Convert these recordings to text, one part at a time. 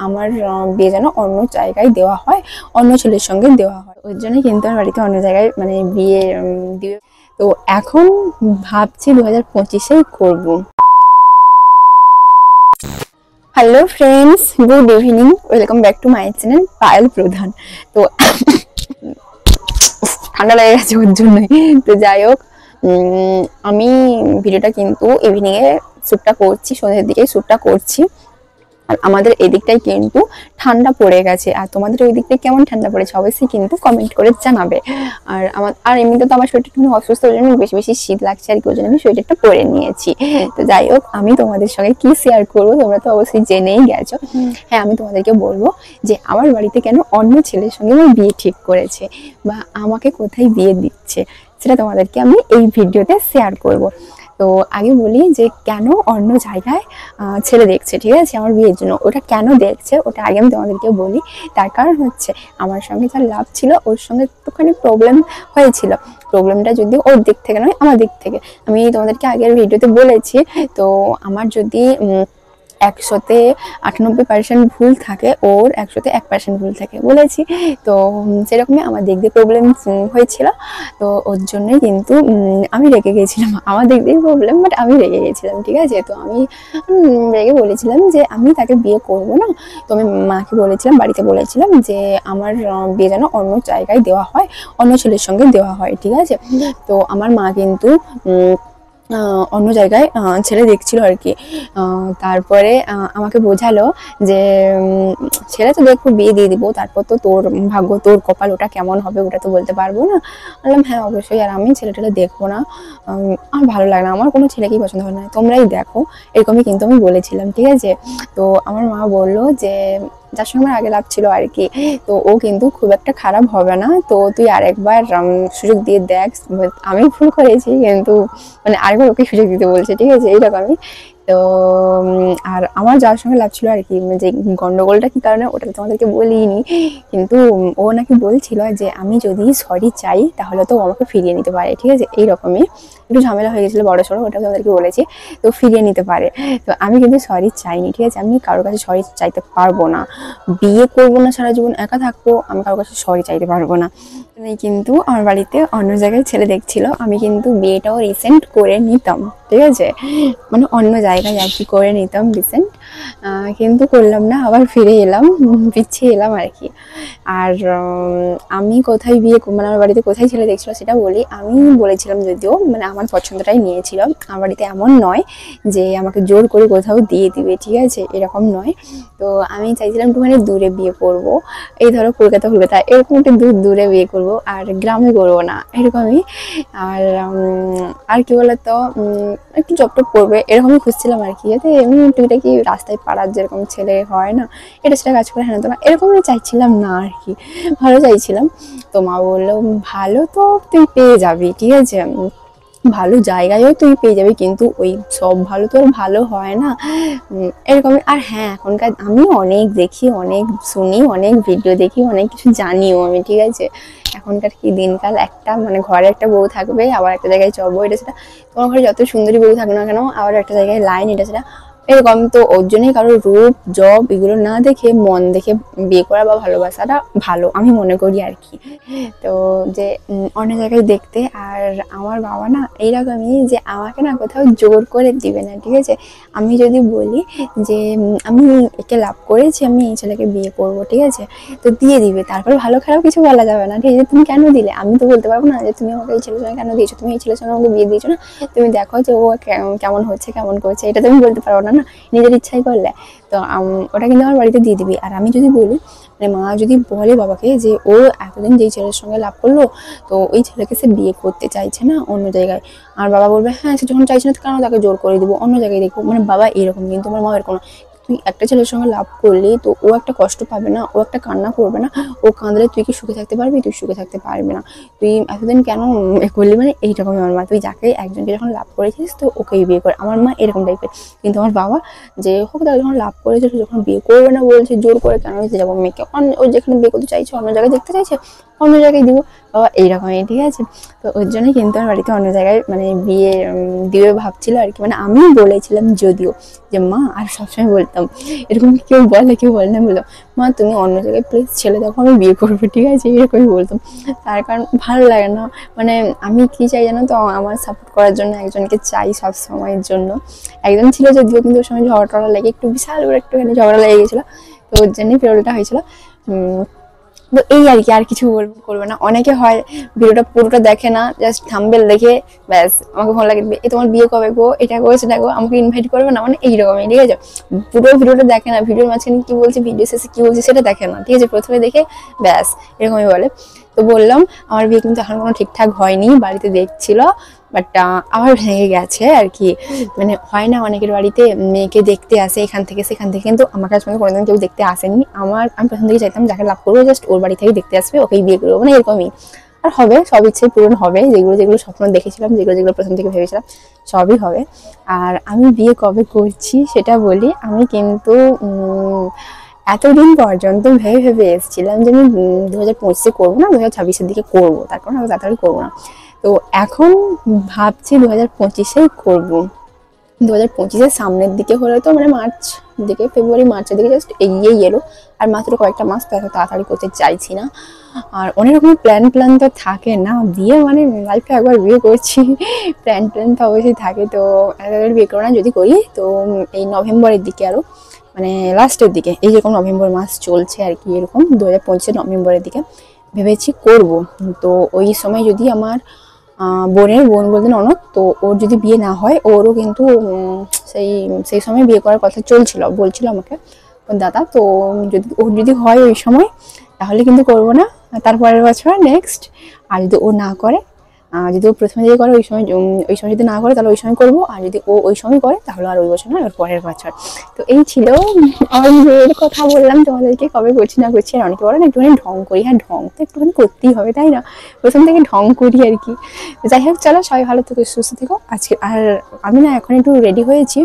আমার বিয়ে যেন অন্য জায়গায় দেওয়া হয়, অন্য ছেলের সঙ্গে দেওয়া হয়। ওই জন্য কিন্তু আমার বাড়িতে অন্য জায়গায় মানে বিয়ে দিবে। তো এখন ভাবছি 2025-এই করবো। Hello friends, good evening, welcome back to my channel Payel প্রধান। তো ঠান্ডা লেগে গেছে ওর জন্যই। তো যাই হোক, আমি ভিডিওটা কিন্তু ইভিনিং এ শ্যুটটা করছি, সন্ধ্যের দিকে শ্যুটটা করছি। আর আমাদের এদিকটাই কিন্তু ঠান্ডা পড়ে গেছে। আর তোমাদের ওই দিকটায় কেমন ঠান্ডা পড়েছে অবশ্যই কিন্তু কমেন্ট করে জানাবে। আর এমনিতে তো আমার শরীরটা একটু অসুস্থ, ওই জন্য বেশি বেশি শীত লাগছে আর কি, ওই জন্য আমি সোয়েটারটা পরে নিয়েছি। তো যাই হোক, আমি তোমাদের সঙ্গে কি শেয়ার করবো তোমরা তো অবশ্যই জেনেই গেছো। হ্যাঁ, আমি তোমাদেরকে বলবো যে আমার বাড়িতে কেন অন্য ছেলের সঙ্গে আমার বিয়ে ঠিক করেছে বা আমাকে কোথায় বিয়ে দিচ্ছে, সেটা তোমাদেরকে আমি এই ভিডিওতে শেয়ার করব। তো আগে বলি যে কেন অন্য জায়গায় ছেলে দেখছে, ঠিক আছে, আমার বিয়ের জন্য। ওটা কেন দেখছে ওটা আগে আমি তোমাদেরকে বলি। তার কারণ হচ্ছে আমার সঙ্গে যার লাভ ছিল ওর সঙ্গে একটুখানি প্রবলেম হয়েছিল। প্রবলেমটা যদি ওর দিক থেকে নয়, আমার দিক থেকে। আমি তোমাদেরকে আগের ভিডিওতে বলেছি। তো আমার যদি 100-তে 98% ভুল থাকে, ওর 100-তে 1% ভুল থাকে বলেছি। তো সেরকমই আমার দিক দিয়ে প্রবলেম হয়েছিল। তো ওর জন্যই কিন্তু আমি রেগে গেছিলাম। আমার দিক দিয়ে প্রবলেম, বাট আমি রেগে গেছিলাম, ঠিক আছে। তো আমি রেগে বলেছিলাম যে আমি তাকে বিয়ে করবো না। তো আমি মাকে বলেছিলাম, বাড়িতে বলেছিলাম যে আমার বিয়ে যেন অন্য জায়গায় দেওয়া হয়, অন্য ছেলের সঙ্গে দেওয়া হয়, ঠিক আছে। তো আমার মা কিন্তু অন্য জায়গায় ছেলে দেখছিল আর কি। তারপরে আমাকে বোঝালো যে ছেলে তো দেখবো, বিয়ে দিয়ে দিব, তারপর তো তোর ভাগ্য, তোর কপাল, ওটা কেমন হবে ওটা তো বলতে পারবো না। বললাম হ্যাঁ অবশ্যই, আর আমি ছেলে টেলে দেখবো না, আমার ভালো লাগে না, আমার কোনো ছেলেকেই পছন্দ হয় না, তোমরাই দেখো, এরকমই কিন্তু আমি বলেছিলাম, ঠিক আছে। তো আমার মা বললো যে যার সঙ্গে আমার আগে লাভ ছিল আর কি, তো ও কিন্তু খুব একটা খারাপ হবে না, তো তুই আরেকবার সুযোগ দিয়ে দেখ। আমি ভুল করেছি কিন্তু মানে আরেকবার ওকে সুযোগ দিতে বলছে, ঠিক আছে, এইরকমই। তো আর আমার যার সঙ্গে লাভ ছিল আর কি, যে গন্ডগোলটা কি কারণে ওটা তোমাদেরকে বলিনি, কিন্তু ও নাকি বলছিল যে আমি যদি সরি চাই তাহলে তো ও আমাকে ফিরিয়ে নিতে পারে, ঠিক আছে। এইরকমই একটু ঝামেলা হয়ে গেছিলো বড় সড়ো, ওটা তোমাদেরকে বলেছি। তো ফিরিয়ে নিতে পারে। তো আমি কিন্তু সরি চাইনি, ঠিক আছে, আমি কারোর কাছে সরি চাইতে পারবো না। বিয়ে করবো না, সারা জীবন একা থাকবো, আমি কারোর কাছে সরি চাইতে পারবো না। কিন্তু আমার বাড়িতে অন্য জায়গায় ছেলে দেখছিল, আমি কিন্তু বিয়েটাও রিসেন্ট করে নিতাম, ঠিক আছে, মানে অন্য জায়গায় আর কি করে নিতাম রিসেন্ট, কিন্তু করলাম না, আবার ফিরে এলাম, পিছিয়ে এলাম আর কি। আর আমি কোথায় বিয়ে, মানে আমার বাড়িতে কোথায় ছেলে দেখছিল সেটা বলি। আমি বলেছিলাম যদিও, মানে আমার পছন্দটাই নিয়েছিল। আমার বাড়িতে এমন নয় যে আমাকে জোর করে কোথাও দিয়ে দিবে, ঠিক আছে, এরকম নয়। তো আমি চাইছিলাম একটুখানি দূরে বিয়ে করব, এই ধরো কলকাতা এরকম একটু দূরে বিয়ে করব, আর গ্রামে করবো না, এরকমই। আর কি বলতো, একটু জবটপ করবে এরকমই খুঁজছিলাম আর কি, যাতে এমনি টুকিটাকি রাস্তায় পাড়ার যেরকম ছেলে হয় না, এটা সেটা কাজ করে, হ্যাঁ তো না, এরকমই চাইছিলাম না আর কি, ভালো চাইছিলাম। তো মা বললো ভালো তো তুই পেয়ে যাবি, ঠিক আছে, ভালো জায়গায়ও তুই পেয়ে যাবি, কিন্তু ওই সব ভালো তো আর ভালো হয় না, এরকমই। আর হ্যাঁ, এখনকার আমি অনেক দেখি, অনেক শুনি, অনেক ভিডিও দেখি, অনেক কিছু জানিও আমি, ঠিক আছে। এখনকার কি দিনকাল, একটা মানে ঘরে একটা বউ থাকবে, আবার একটা জায়গায় যাবো, এটা সেটা, তোমার ঘরে যত সুন্দরী বউ থাকবে না কেন, আবার একটা জায়গায় লাইন, এটা সেটা, এরকম। তো ওর জন্যই কারোর রূপ জব এগুলো না দেখে মন দেখে বিয়ে করা বা ভালোবাসাটা ভালো আমি মনে করি আর কি। তো যে অন্য জায়গায় দেখতে, আর আমার বাবা না এইরকমই, যে আমাকে না কোথাও জোর করে দিবে না, ঠিক আছে। আমি যদি বলি যে আমি একে লাভ করেছি, আমি এই ছেলেকে বিয়ে করব, ঠিক আছে, তো দিয়ে দিবে, তারপর ভালো খারাপ কিছু বলা যাবে না, ঠিক আছে। তুমি কেন দিলে, আমি তো বলতে পারবো না যে তুমি আমাকে এই ছেলের সঙ্গে কেন দিয়েছো, তুমি এই ছেলের সঙ্গে আমাকে বিয়ে দিয়েছো না, তুমি দেখো যে ও কেমন হচ্ছে কেমন করছে, এটা তুমি বলতে পারো না, না নিজের ইচ্ছাই করলে। তো ওটা কিন্তু আমার বাড়িতে দিয়ে দিবি। আর আমি যদি বলি, মানে মা যদি বলে বাবাকে যে ও এতদিন যেই ছেলের সঙ্গে লাভ করলো, তো ওই ছেলেকে সে বিয়ে করতে চাইছে না অন্য জায়গায়, আর বাবা বলবে হ্যাঁ সে যখন চাইছে না কেন তাকে জোর করে দিব, অন্য জায়গায় দেখবো, মানে বাবা এরকম। কিন্তু আমার মা এরকম না, তুই একটা ছেলের সঙ্গে লাভ করলি তো ও একটা কষ্ট পাবে না, ও একটা কান্না করবে না, ও কাঁদলে তুই কি সুখে থাকতে পারবি, তুই সুখে থাকতে পারবি না, তুই এতদিন কেন করলি, মানে এইরকমই আমার মা। তুই যাকে একজনকে যখন লাভ করেছিস তো ওকেই বিয়ে করে, আমার মা এরকম টাইপের। কিন্তু আমার বাবা যে হোক, তাকে যখন লাভ করেছে যখন বিয়ে করবে না বলছে জোর করে, কেন যাবো মেয়েকে ও যেখানে বিয়ে করতে চাইছে অন্য জায়গায় দেখতে চাইছে, অন্য জায়গায় দিব বাবা, এইরকমই, ঠিক আছে। তো ওর জন্য কিন্তু আমার বাড়িতে অন্য জায়গায় মানে বিয়ে দিবে ভাবছিল আর কি, মানে আমিও বলেছিলাম যদিও যে মা, আর সবসময় বলতাম এরকম কেউ বলে, কেউ বলে না, বলতাম মা তুমি অন্য জায়গায় প্লিজ ছেলে দেখো, আমি বিয়ে করবো, ঠিক আছে, এরকমই বলতাম। তার কারণ ভালো লাগে না, মানে আমি কি চাই জানো তো, আমার সাপোর্ট করার জন্য একজনকে চাই সব সময়ের জন্য। একজন ছিল যদিও, কিন্তু ওর সময় ঝগড়া টগড়া লেগে একটু বিশাল বড় একটুখানি ঝগড়া লেগে গেছিলো, তো ওর জন্যই পেরোলটা হয়েছিল। তো এই আর কি, আর কিছু করবে না। অনেকে হয় ভিডিওটা পুরোটা দেখে না, জাস্ট থাম্বনেল দেখে ব্যাস আমাকে ভালো লাগে, এ তোমার বিয়ে কবে গো, এটা গো সেটা গো, আমাকে ইনভাইট করবে না, মানে এইরকমই, ঠিক আছে। পুরো ভিডিওটা দেখে না, ভিডিওর মাঝখানে কি বলছে, ভিডিও শেষে কি বলছে সেটা দেখে না, ঠিক আছে, প্রথমে দেখে ব্যাস এরকমই বলে। তো বললাম আমার বিয়ে কিন্তু এখন কোনো ঠিকঠাক হয়নি, বাড়িতে দেখছিল, বাট আবার ভেঙে গেছে আর কি। মানে হয় না অনেকের বাড়িতে মেয়েকে দেখতে আসে এখান থেকে সেখান থেকে, কিন্তু আমার কাছে কোনোদিন কেউ দেখতে আসেনি। আমি প্রথম থেকে চাইতাম যাকে লাভ করবো জাস্ট ওর বাড়ি থেকে দেখতে আসবে, ওকেই বিয়ে করবো, মানে এরকমই। আর হবে, সব ইচ্ছে পূরণ হবে, যেগুলো যেগুলো স্বপ্ন দেখেছিলাম, যেগুলো যেগুলো প্রথম থেকে ভেবেছিলাম সবই হবে। আর আমি বিয়ে কবে করছি সেটা বলি, আমি কিন্তু এতদিন পর্যন্ত ভেবে ভেবে এসেছিলাম যে আমি 2025-এ করবো না, 2026-এর দিকে করবো, তার কারণ আমি তাড়াতাড়ি করবো না। তো এখন ভাবছি 2025-এই করবো। 2025-এর সামনের দিকে হলে তো মানে মার্চ দিকে, ফেব্রুয়ারি মার্চের দিকে জাস্ট এগিয়েই এলো, আর মাত্র কয়েকটা মাস, তো এত তাড়াতাড়ি করতে চাইছি না। আর অনেক রকমের প্ল্যান তো থাকে না, বিয়ে মানে লাইফে একবার বিয়ে করছি, প্ল্যান তো অবশ্যই থাকে। তো একবার বিয়ে করবো না, যদি করি তো এই নভেম্বরের দিকে, আরও মানে লাস্টের দিকে, এই যেরকম নভেম্বর মাস চলছে আর কি, এরকম 2025-এর নভেম্বরের দিকে ভেবেছি করব। তো ওই সময় যদি আমার বোন বলতে ননদ, তো ওর যদি বিয়ে না হয়, ওরও কিন্তু সেই সেই সময় বিয়ে করার কথা বলছিল আমাকে ওর দাদা। তো যদি হয় ওই সময়, তাহলে কিন্তু করবো না, তারপরের বছর নেক্সট। আর যদি ও না করে, যদি ও প্রথমে দিকে করে ওই সময় যদি না করে তাহলে ওই সময় করবো, আর যদি ও ওই সময় করে তাহলে আর ওই বছর না, ওর পরের বছর। তো এই ছিল আমার বিয়ের কথা, বললাম তোমাদেরকে কবে করছি না করছি। আর অনেকে বলেন একটুখানি ঢং করি, হ্যাঁ ঢং তো একটুখানি করতেই হবে, তাই না, প্রথম থেকে ঢং করি আর কি। যাই হোক, চলো সবাই ভালো থেকো, সুস্থ থেকো আজকে। আর আমি না এখন একটু রেডি হয়েছি,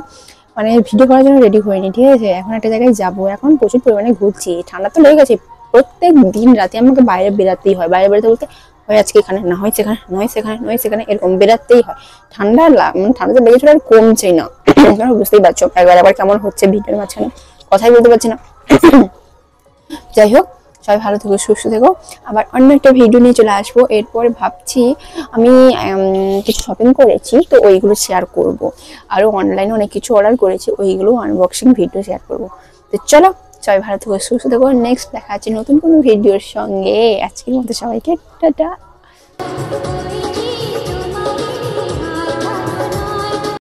মানে ভিডিও করার জন্য রেডি হয়নি, ঠিক আছে। এখন একটা জায়গায় যাবো, এখন প্রচুর পরিমাণে ঘুরছি, ঠান্ডা তো লেগে গেছে। প্রত্যেক দিন রাতে আমাকে বাইরে বেরাতেই হয়, বাইরে বেরোতে বলতে হয় আজকে এখানে, না হয় সেখানে, নয় সেখানে, নয় সেখানে, এরকম বেরাতেই হয়। ঠান্ডাতে লেগেছিল আর কমছেই না, বুঝতেই পারছো একবার আবার কেমন হচ্ছে ভিডিওর মাঝখানে, কথাই বলতে পারছি না। যাই হোক, সবাই ভালো থেকো, সুস্থ থেকো। আবার অন্য একটা ভিডিও নিয়ে চলে আসবো। এরপরে ভাবছি আমি কিছু শপিং করেছি, তো ওইগুলো শেয়ার করব। আরও অনলাইনে অনেক কিছু অর্ডার করেছি, ওইগুলো আনবক্সিং ভিডিও শেয়ার করবো। তো চলো, সবাই ভালো থেকো, সুস্থ থেকো। নেক্সট দেখা যাচ্ছে নতুন কোনো ভিডিওর সঙ্গে। আজকের মতো সবাইকে টাটা।